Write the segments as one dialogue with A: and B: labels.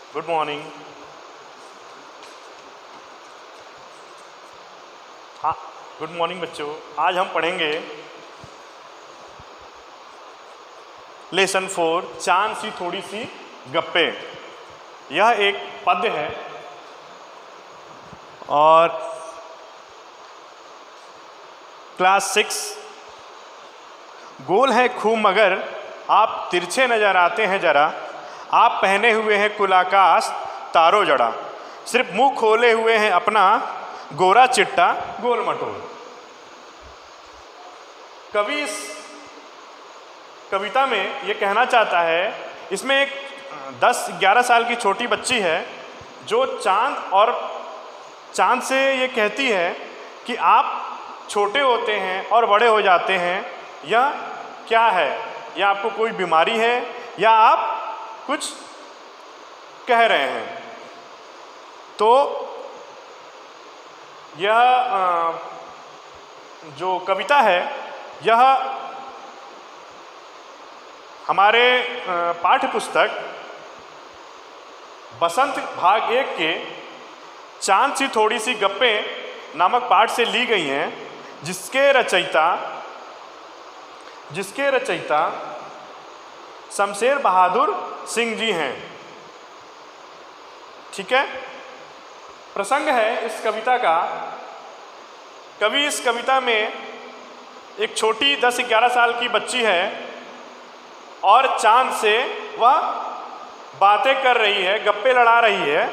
A: Good morning. हाँ, good morning बच्चों। आज हम पढ़ेंगे लेसन 4 चांद सी थोड़ी सी गप्पे। यह एक पद्य है और क्लास 6। गोल है खूब मगर आप तिरछे नजर आते हैं जरा, आप पहने हुए हैं कुल आकाश तारो जड़ा, सिर्फ मुंह खोले हुए हैं अपना गोरा चिट्टा गोल मटोल। कवि इस कविता में ये कहना चाहता है, इसमें एक 10-11 साल की छोटी बच्ची है जो चांद से ये कहती है कि आप छोटे होते हैं और बड़े हो जाते हैं, यह क्या है? या आपको कोई बीमारी है या आप कुछ कह रहे हैं? तो यह जो कविता है यह हमारे पाठ्य पुस्तक बसंत भाग 1 के चांद सी थोड़ी सी गप्पे नामक पाठ से ली गई हैं, जिसके रचयिता शमशेर बहादुर सिंह जी हैं। ठीक है। प्रसंग है इस कविता का, कवि इस कविता में एक छोटी 10-11 साल की बच्ची है और चांद से वह बातें कर रही है, गप्पे लड़ा रही है,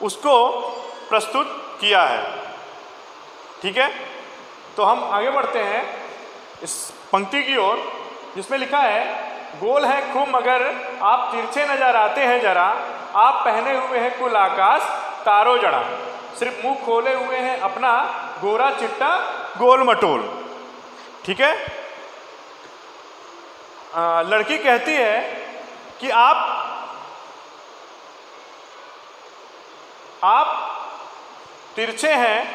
A: उसको प्रस्तुत किया है। ठीक है। तो हम आगे बढ़ते हैं इस पंक्ति की ओर, जिसमें लिखा है, गोल है खूब मगर आप तिरछे नजर आते हैं जरा, आप पहने हुए हैं कुल आकाश तारो जड़ा, सिर्फ मुंह खोले हुए हैं अपना गोरा चिट्टा गोल मटोल। ठीक है। लड़की कहती है कि आप तिरछे हैं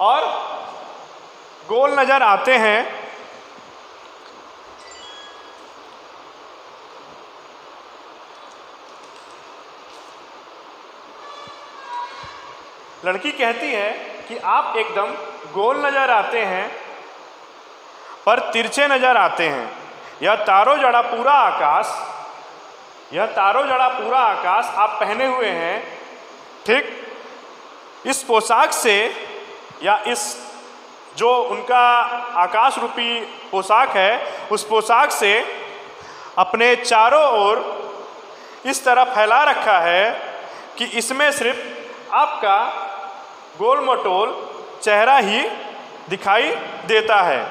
A: और गोल नजर आते हैं। लड़की कहती है कि आप एकदम गोल नजर आते हैं पर तिरछे नजर आते हैं। यह तारो जड़ा पूरा आकाश आप पहने हुए हैं। ठीक इस पोशाक से, या इस जो उनका आकाश रूपी पोशाक है, उस पोशाक से अपने चारों ओर इस तरह फैला रखा है कि इसमें सिर्फ आपका गोल मटोल चेहरा ही दिखाई देता है।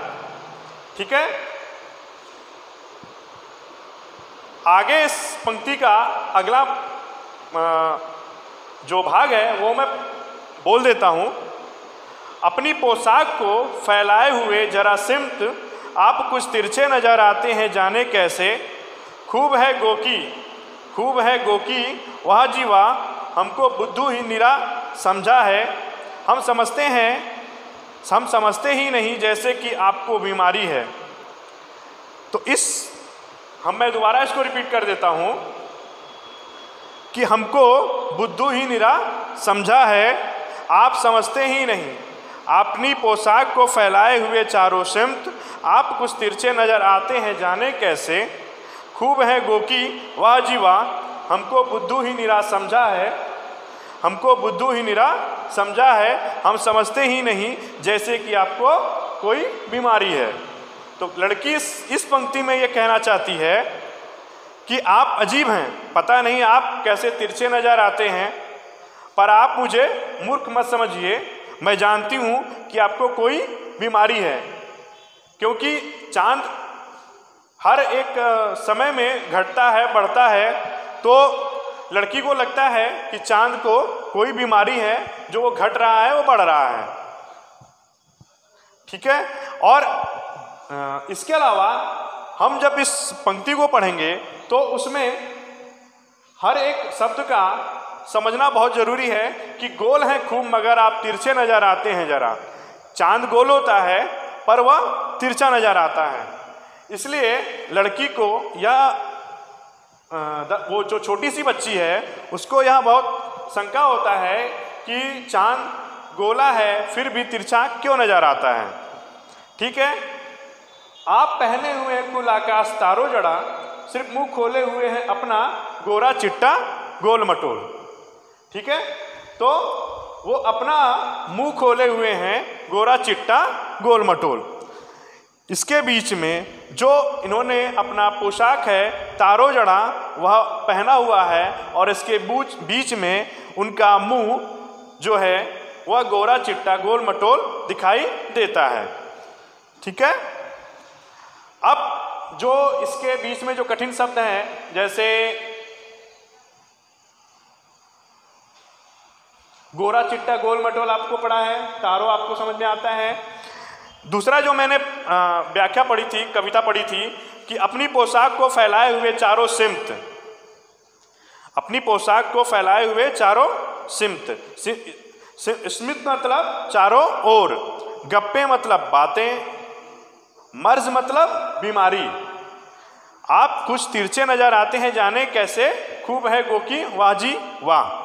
A: ठीक है। आगे इस पंक्ति का अगला जो भाग है वो मैं बोल देता हूं। अपनी पोशाक को फैलाए हुए जरा सिमत आप कुछ तिरछे नजर आते हैं, जाने कैसे? खूब है गोकी वाह जी वाह, हमको बुद्धू ही निरा समझा है। हम समझते ही नहीं जैसे कि आपको बीमारी है। तो मैं दोबारा इसको रिपीट कर देता हूं कि हमको बुद्धू ही निरा समझा है, आप समझते ही नहीं। अपनी पोशाक को फैलाए हुए चारों सिमत आप कुछ तिरछे नजर आते हैं, जाने कैसे? खूब है गोकी वाह जी वाह, हमको बुद्धू ही निरा समझा है, हम समझते ही नहीं जैसे कि आपको कोई बीमारी है। तो लड़की इस पंक्ति में ये कहना चाहती है कि आप अजीब हैं, पता नहीं आप कैसे तिरछे नजर आते हैं, पर आप मुझे मूर्ख मत समझिए। मैं जानती हूँ कि आपको कोई बीमारी है, क्योंकि चांद हर एक समय में घटता है, बढ़ता है। तो लड़की को लगता है कि चांद को कोई बीमारी है, जो वो घट रहा है, वो बढ़ रहा है। ठीक है। और इसके अलावा हम जब इस पंक्ति को पढ़ेंगे तो उसमें हर एक शब्द का समझना बहुत जरूरी है कि गोल है खूब मगर आप तिरछे नजर आते हैं जरा। चांद गोल होता है पर वह तिरछा नजर आता है। इसलिए लड़की को यह वो जो छोटी सी बच्ची है उसको यह बहुत शंका होता है कि चांद गोला है फिर भी तिरछा क्यों नजर आता है। ठीक है, आप पहने हुए कुल आकाश तारो जड़ा, सिर्फ मुंह खोले हुए हैं अपना गोरा चिट्टा गोल मटोल। ठीक है, तो वो अपना मुंह खोले हुए हैं गोरा चिट्टा गोल मटोल। इसके बीच में जो इन्होंने अपना पोशाक है तारो जड़ा वह पहना हुआ है और इसके बीच में उनका मुंह जो है वह गोरा चिट्टा गोल मटोल दिखाई देता है। ठीक है, अब जो इसके बीच में जो कठिन शब्द हैं, जैसे गोरा चिट्टा गोल मटोल आपको पढ़ा है, तारो आपको समझ में आता है। दूसरा जो मैंने व्याख्या पढ़ी थी, कविता पढ़ी थी कि अपनी पोशाक को फैलाए हुए चारों सिमत, अपनी पोशाक को फैलाए हुए चारों सिमत, स्मित मतलब चारों ओर, गप्पे मतलब बातें, मर्ज मतलब बीमारी। आप कुछ तिरछे नजर आते हैं जाने कैसे, खूब है गोकी वाह जी वाह।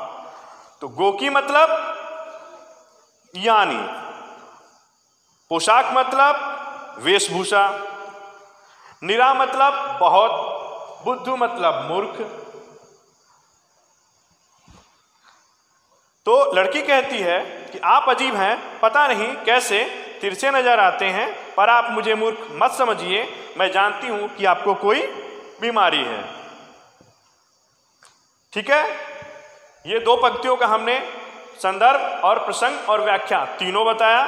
A: तो गोकी मतलब यानी, पोशाक मतलब वेशभूषा, निरा मतलब बहुत, बुद्धू मतलब मूर्ख। तो लड़की कहती है कि आप अजीब हैं, पता नहीं कैसे तिरछे नजर आते हैं, पर आप मुझे मूर्ख मत समझिए, मैं जानती हूं कि आपको कोई बीमारी है। ठीक है, ये दो पंक्तियों का हमने संदर्भ और प्रसंग और व्याख्या तीनों बताया।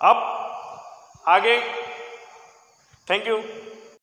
A: अब आगे, थैंक यू।